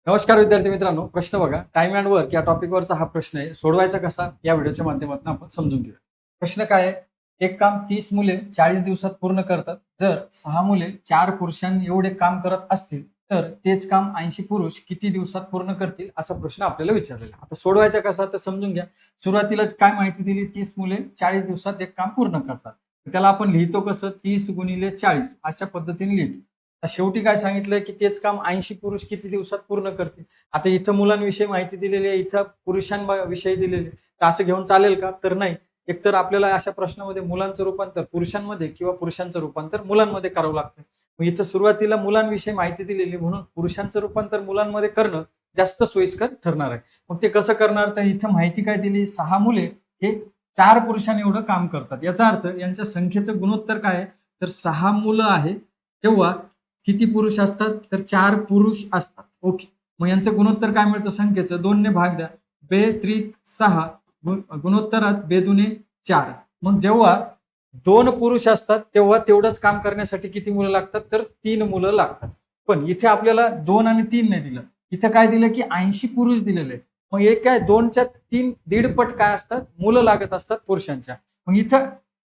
नमस्कार विद्यार्थी मित्रांनो, प्रश्न बघा. टाइम अँड वर्क या टॉपिकवरचा हा प्रश्न आहे. सोडवायचा कसा या व्हिडिओच्या माध्यमातून आपण समजून घेऊया. प्रश्न काय आहे? एक काम 30 मुले 40 दिवसात पूर्ण करतात. जर 6 मुले 4 पुरुषांनी एवढे काम करत असतील, तर तेच काम 80 पुरुष किती दिवसात पूर्ण करतील? असा प्रश्न आपल्याला विचारलेला आहे. आता सोडवायचा कसा तर समजून घ्या. सुरुवातीलाच काय माहिती दिली? 30 मुले 40 दिवसात एक काम पूर्ण करतात. तर त्याला आपण लिहितो कसं? 30 गुणिले 40 अशा पद्धतीने लिहितो. आता शेवटी काय सांगितलंय की तेच काम 80 पुरुष किती दिवसात पूर्ण करतील. आता इथं मुलांविषयी माहिती दिलेली आहे, इथं पुरुषांविषयी दिलेली आहे. तर असं घेऊन चालेल का? तर नाही. एकतर आपल्याला अशा प्रश्नामध्ये मुलांचं रूपांतर पुरुषांमध्ये किंवा पुरुषांचं रूपांतर मुलांमध्ये करावं लागतं. मग इथं सुरुवातीला मुलांविषयी माहिती दिलेली म्हणून पुरुषांचं रूपांतर मुलांमध्ये करणं जास्त सोयीस्कर ठरणार आहे. मग ते कसं करणार? तर इथं माहिती काय दिली? 6 मुले हे 4 पुरुषांनी एवढं काम करतात. याचा अर्थ यांच्या संख्येचं गुणोत्तर काय आहे? तर 6 मुलं आहे तेव्हा किती पुरुष असतात? तर 4 पुरुष असतात. ओके. मग यांचं गुणोत्तर काय मिळतं संख्येचं? 2 ने भाग द्या. बे त्रिक 6 गुणोत्तरात बे दुने 4. मग जेव्हा 2 पुरुष असतात तेव्हा तेवढंच काम करण्यासाठी किती मुलं लागतात? तर 3 मुलं लागतात. पण इथे आपल्याला 2 आणि 3 नाही दिलं. इथं काय दिलं की 80 पुरुष दिलेले आहे. मग एक काय 2च्या 3 दीड पट काय असतात? मुलं लागत असतात पुरुषांच्या. मग इथं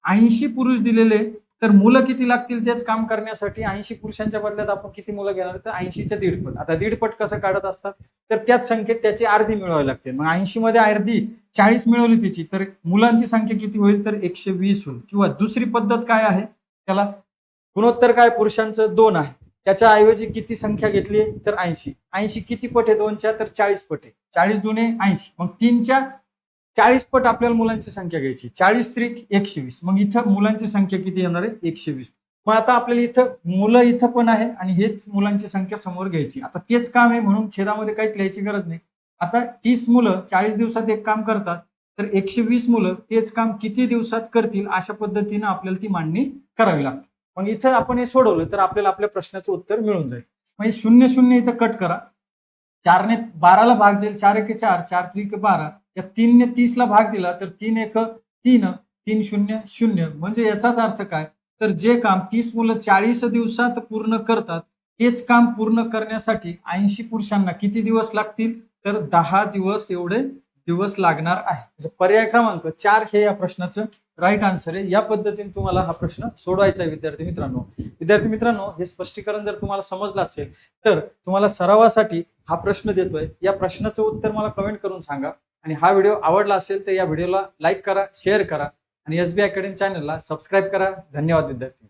80 पुरुष दिलेले तर मुलं किती लागतील तेच काम करण्यासाठी 80 पुरुषांच्या बदल्यात आपण किती मुलं घेणार? तर 80च्या दीडपट. आता दीडपट कसं काढत असतात? तर त्याच संख्येत त्याची अर्धी मिळवावी लागते. मग 80 मध्ये अर्धी 40 मिळवली तिची तर मुलांची संख्या किती होईल? तर 120 होईल. किंवा दुसरी पद्धत काय आहे? त्याला गुणोत्तर काय पुरुषांचं 2 आहे. त्याच्या ऐवजी किती संख्या घेतली तर 80. 80 किती पट आहे 2च्या? तर 40 पट आहे. 40 दुने 80. मग 3च्या 40 पट आपल्याला मुलांची संख्या घ्यायची. 40 त्रिक 120. मग इथं मुलांची संख्या किती येणार आहे? 120. मग आता आपल्याला इथं मुलं इथं पण आहे आणि हेच मुलांची संख्या समोर घ्यायची. आता तेच काम आहे म्हणून छेदामध्ये काहीच लिहायची गरज नाही. आता 30 मुलं 40 दिवसात एक काम करतात, तर 120 मुलं तेच काम किती दिवसात करतील अशा पद्धतीनं आपल्याला ती मांडणी करावी लागते. मग इथं आपण हे सोडवलं तर आपल्याला आपल्या प्रश्नाचं उत्तर मिळून जाईल. मग 0 इथं कट करा. 4ने 12ला भाग जाईल. 4 एके 4, 4 त्रिक 12. या 3ने 30ला भाग दिला तर 3 एक 3, 3 शून्य 0. म्हणजे याचाच अर्थ काय? तर जे काम 30 मुलं 40 दिवसात पूर्ण करतात, तेच काम पूर्ण करण्यासाठी 80 पुरुषांना किती दिवस लागतील? तर 10 दिवस एवढे दिवस लागणार आहे. म्हणजे पर्याय क्रमांक 4 हे या प्रश्नाचं राईट आन्सर आहे. या पद्धतीने तुम्हाला हा प्रश्न सोडवायचा आहे विद्यार्थी मित्रांनो. विद्यार्थी मित्रांनो, हे स्पष्टीकरण जर तुम्हाला समजलं असेल तर तुम्हाला सरावासाठी हा प्रश्न देतोय. या प्रश्नाचं उत्तर मला कमेंट करून सांगा. आणि हा व्हिडिओ आवडला असेल तर या व्हिडिओला लाईक करा, शेअर करा आणि SB अकॅडमी चॅनलला सबस्क्राईब करा. धन्यवाद विद्यार्थी.